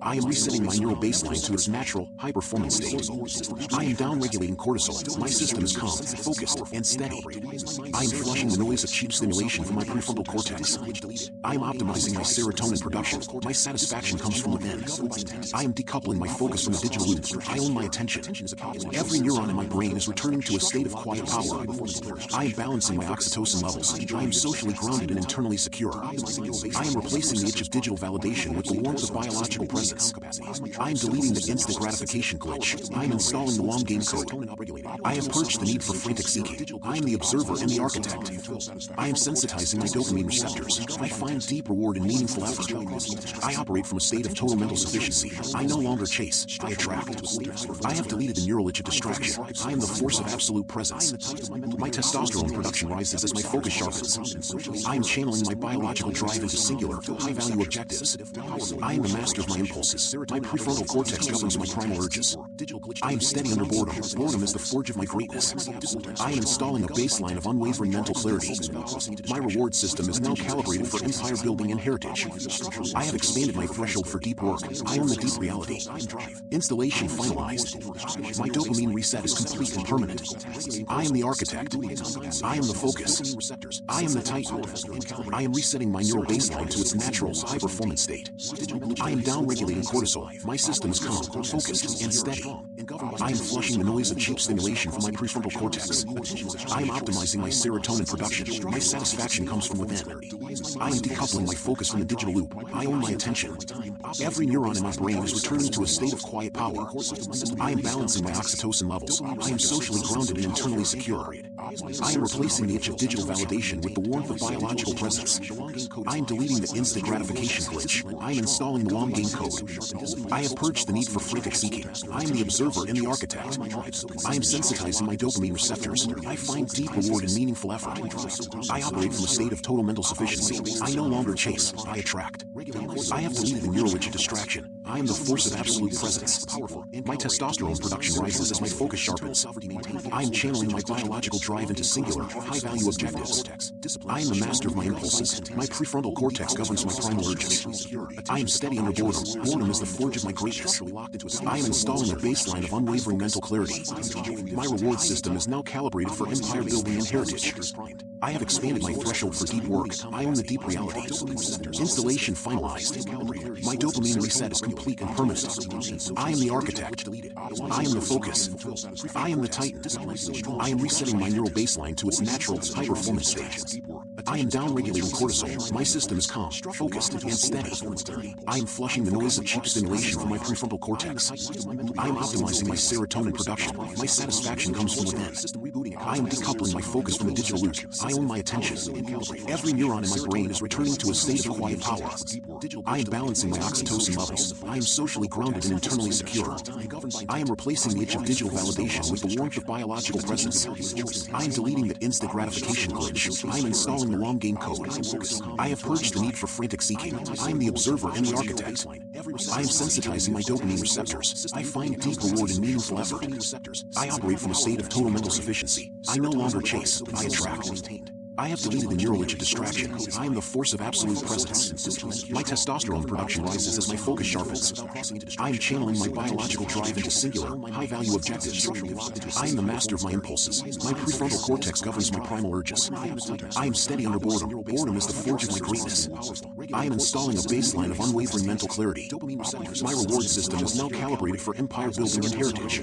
I am resetting my neural baseline to its natural, high-performance state. I am down-regulating cortisol. My system is calm, focused, and steady. I am flushing the noise of cheap stimulation from my prefrontal cortex. I am optimizing my serotonin production. My satisfaction comes from within. I am decoupling my focus from the digital loop. I own my attention. Every neuron in my brain is returning to a state of quiet power. I am balancing my oxytocin levels. I am socially grounded and internally secure. I am replacing the itch of digital validation with the warmth of biological presence. I am deleting the instant gratification glitch. I am installing the long game code. I have purged the need for frantic seeking. I am the observer and the architect. I am sensitizing my dopamine receptors. I find deep reward in meaningful effort. I operate from a state of total mental sufficiency. I no longer chase, I attract. I have deleted the neural itch of distraction. I am the force of absolute presence. My testosterone production rises as my focus sharpens. I am channeling my biological drive into singular, high-value objectives. I am the master of my impulses. My prefrontal cortex governs my primal urges. I am steady under boredom. Boredom is the forge of my greatness. I am installing a baseline of unwavering mental clarity. My reward system is now calibrated for empire building and heritage. I have expanded my threshold for deep work. I own the deep reality. Installation finalized. My dopamine reset is complete and permanent. I am the architect. I am the focus. I am the titan. I am resetting my neural baseline to its natural, high-performance state. I am down-regulating cortisol. My system is calm, focused, and steady. I am flushing the noise of cheap stimulation from my prefrontal cortex. I am optimizing my serotonin production. My satisfaction comes from within. I am decoupling my focus from the digital loop. I own my attention. Every neuron in my brain is returning to a state of quiet power. I am balancing my oxytocin levels. I am socially grounded and internally secure. I am replacing the itch of digital validation with the warmth of biological presence. I am deleting the instant gratification glitch. I am installing the long game code. I have purged the need for frantic seeking. I am the observer and the architect. I am sensitizing my dopamine receptors. I find deep reward in meaningful effort. I operate from a state of total mental sufficiency. I no longer chase, I attract. I have deleted the neural itch of distraction. I am the force of absolute presence. My testosterone production rises as my focus sharpens. I am channeling my biological drive into singular, high-value objectives. I am the master of my impulses. My prefrontal cortex governs my primal urges. I am steady under boredom. Boredom is the forge of my greatness. I am installing a baseline of unwavering mental clarity. My reward system is now calibrated for empire building and heritage. I have expanded my threshold for deep work. I own the deep reality. Installation finalized. My dopamine reset is complete and permanent. I am the architect. I am the focus. I am the titan. I am resetting my neural baseline to its natural, high-performance state. I am down-regulating cortisol. My system is calm, focused, and steady. I am flushing the noise of cheap stimulation from my prefrontal cortex. I am optimizing my serotonin production. My satisfaction comes from within. I am decoupling my focus from the digital loop. I own my attention. Every neuron in my brain is returning to a state of quiet power. I am balancing my oxytocin levels. I am socially grounded and internally secure. I am replacing the itch of digital validation with the warmth of biological presence. I am deleting the instant gratification glitch. I am installing the long game code. I have purged the need for frantic seeking. I am the observer and the architect. I am sensitizing my dopamine receptors. I find deep reward in meaningful effort. I operate from a state of total mental sufficiency. I no longer chase, I attract. I have deleted the neural itch of distraction. I am the force of absolute presence. My testosterone production rises as my focus sharpens. I am channeling my biological drive into singular, high-value objectives. I am the master of my impulses. My prefrontal cortex governs my primal urges. I am steady under boredom. Boredom is the forge of my greatness. I am installing a baseline of unwavering mental clarity. My reward system is now calibrated for empire building and heritage.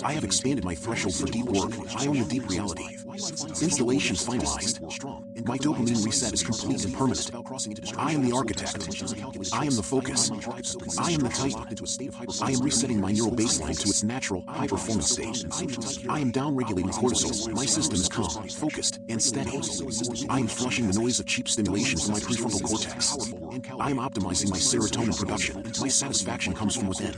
I have expanded my threshold for deep work. I own the deep reality. Installation finalized. My dopamine reset is complete and permanent. I am the architect. I am the focus. I am the titan. I am resetting my neural baseline to its natural, high-performance state. I am down-regulating cortisol. My system is calm, focused, and steady. I am flushing the noise of cheap stimulation from my prefrontal cortex. I am optimizing my serotonin production. My satisfaction comes from within.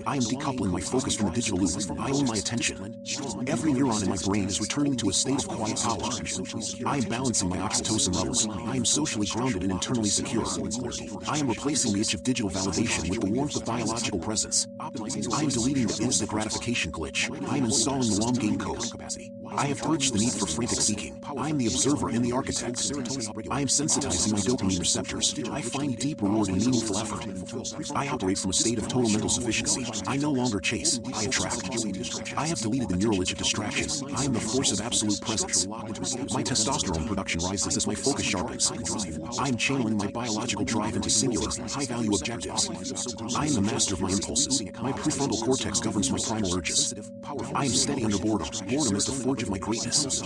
I am decoupling my focus from the digital loop. I own my attention. Every neuron in my brain is returning to a state of quiet power. I am balancing my oxytocin levels. I am socially grounded and internally secure. I am replacing the itch of digital validation with the warmth of biological presence. I am deleting the instant gratification glitch. I am installing the long game code. I have purged the need for frantic seeking. I am the observer and the architect. I am sensitizing my dopamine receptors. I find deep reward in meaningful effort. I operate from a state of total mental sufficiency. I no longer chase, I attract. I have deleted the neural itch of distraction. I am the force of absolute presence. My testosterone production rises as my focus sharpens. I am channeling my biological drive into singular, high-value objectives. I am the master of my impulses. My prefrontal cortex governs my primal urges. I am steady under boredom. Boredom is the forge of my greatness.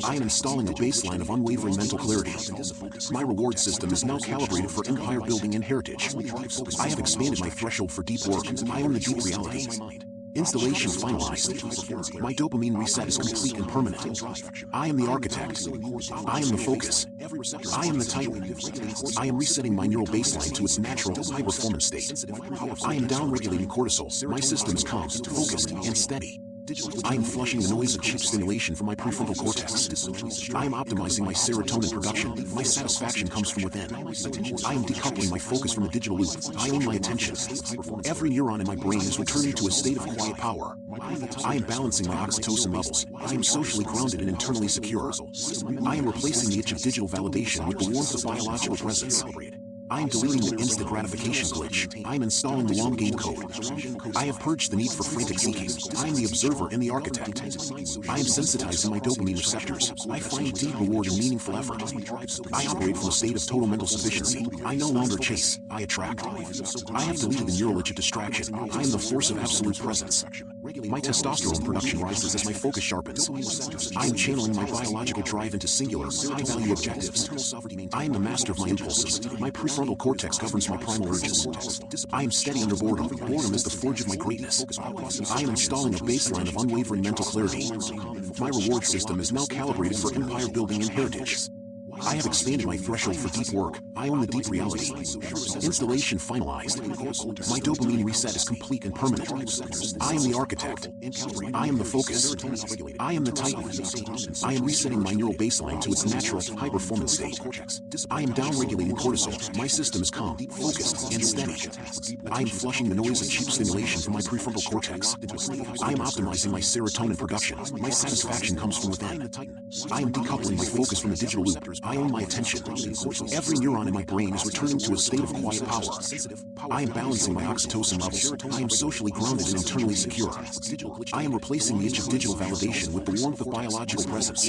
I am installing a baseline of unwavering mental clarity. My reward system is now calibrated for empire building and heritage. I have expanded my threshold for deep work. I own the deep reality. Installation finalized. My dopamine reset is complete and permanent. I am the architect. I am the focus. I am the titan. I am resetting my neural baseline to its natural, high-performance state. I am downregulating cortisol. My system is calm, focused, and steady. I am flushing the noise of cheap stimulation from my prefrontal cortex. I am optimizing my serotonin production. My satisfaction comes from within. I am decoupling my focus from the digital loop. I own my attention. Every neuron in my brain is returning to a state of quiet power. I am balancing my oxytocin levels. I am socially grounded and internally secure. I am replacing the itch of digital validation with the warmth of biological presence. I am deleting the instant gratification glitch. I am installing the long game code. I have purged the need for frantic seeking. I am the observer and the architect. I am sensitizing my dopamine receptors. I find deep reward in meaningful effort. I operate from a state of total mental sufficiency. I no longer chase, I attract. I have deleted the neural itch of distraction. I am the force of absolute presence. My testosterone production rises as my focus sharpens. I am channeling my biological drive into singular, high-value objectives. I am the master of my impulses. My prefrontal cortex governs my primal urges. I am steady under boredom. Boredom is the forge of my greatness. I am installing a baseline of unwavering mental clarity. My reward system is now calibrated for empire building and heritage. I have expanded my threshold for deep work. I own the deep reality. Installation finalized. My dopamine reset is complete and permanent. I am the architect. I am the focus. I am the titan. I am resetting my neural baseline to its natural, high-performance state. I am downregulating cortisol. My system is calm, focused, and steady. I am flushing the noise of cheap stimulation from my prefrontal cortex. I am optimizing my serotonin production. My satisfaction comes from within. I am decoupling my focus from the digital loop. I own my attention. Every neuron in my brain is returning to a state of quiet power. I am balancing my oxytocin levels. I am socially grounded and internally secure. I am replacing the itch of digital validation with the warmth of biological presence.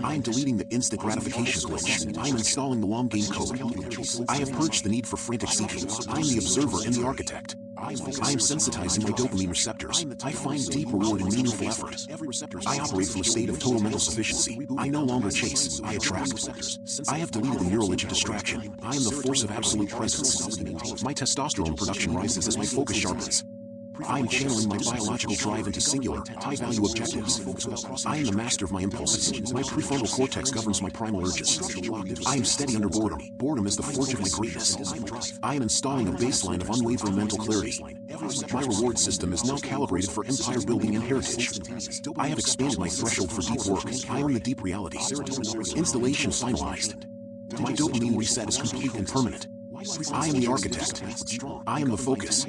I am deleting the instant gratification glitch. I am installing the long game code. I have purged the need for frantic seeking. I am the observer and the architect. I am sensitizing my dopamine receptors. I find deep reward in meaningful effort. I operate from a state of total mental sufficiency. I no longer chase, I attract. I have deleted the neural itch of distraction. I am the force of absolute presence. My testosterone production rises as my focus sharpens. I am channeling my biological drive into singular, high-value objectives. I am the master of my impulses. My prefrontal cortex governs my primal urges. I am steady under boredom. Boredom is the forge of my greatness. I am installing a baseline of unwavering mental clarity. My reward system is now calibrated for empire building and heritage. I have expanded my threshold for deep work. I own the deep reality. Installation finalized. My dopamine reset is complete and permanent. I am the architect. I am the focus.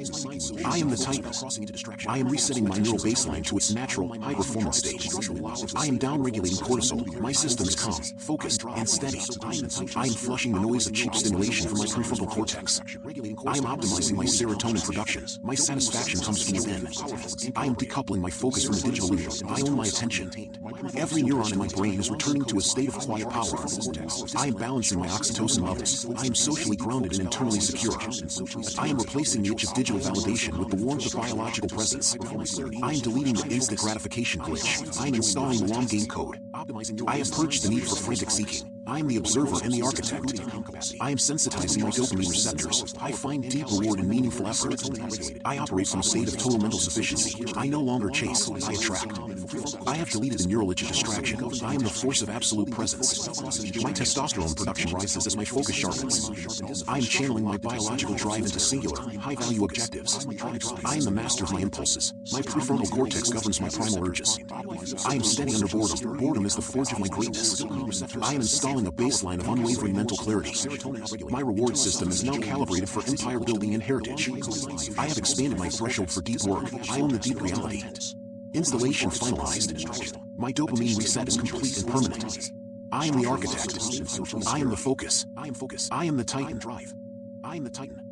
I am the titan. I am resetting my neural baseline to its natural, high-performance state. I am downregulating cortisol. My system is calm, focused, and steady. I am flushing the noise of cheap stimulation from my prefrontal cortex. I am optimizing my serotonin production. My satisfaction comes from within. I am decoupling my focus from the digital loop. I own my attention. Every neuron in my brain is returning to a state of quiet power. I am balancing my oxytocin levels. I am socially grounded and internally secure. I am replacing the itch of digital validation with the warmth of biological presence. I am deleting the instant gratification glitch. I am installing the long game code. I have purged the need for frantic seeking. I am the observer and the architect. I am sensitizing my dopamine receptors. I find deep reward in meaningful effort. I operate from a state of total mental sufficiency. I no longer chase, I attract. I have deleted the neurologic distraction. I am the force of absolute presence. My testosterone production rises as my focus sharpens. I am channeling my biological drive into singular, high-value objectives. I am the master of my impulses. My prefrontal cortex governs my primal urges. I am steady under boredom. Boredom is the forge of my greatness. I am installing a baseline of unwavering mental clarity. My reward system is now calibrated for empire building and heritage. I have expanded my threshold for deep work. I own the deep reality. Installation finalized. My dopamine reset is complete and permanent. I am the architect. I am the focus. I am the titan. I am the titan.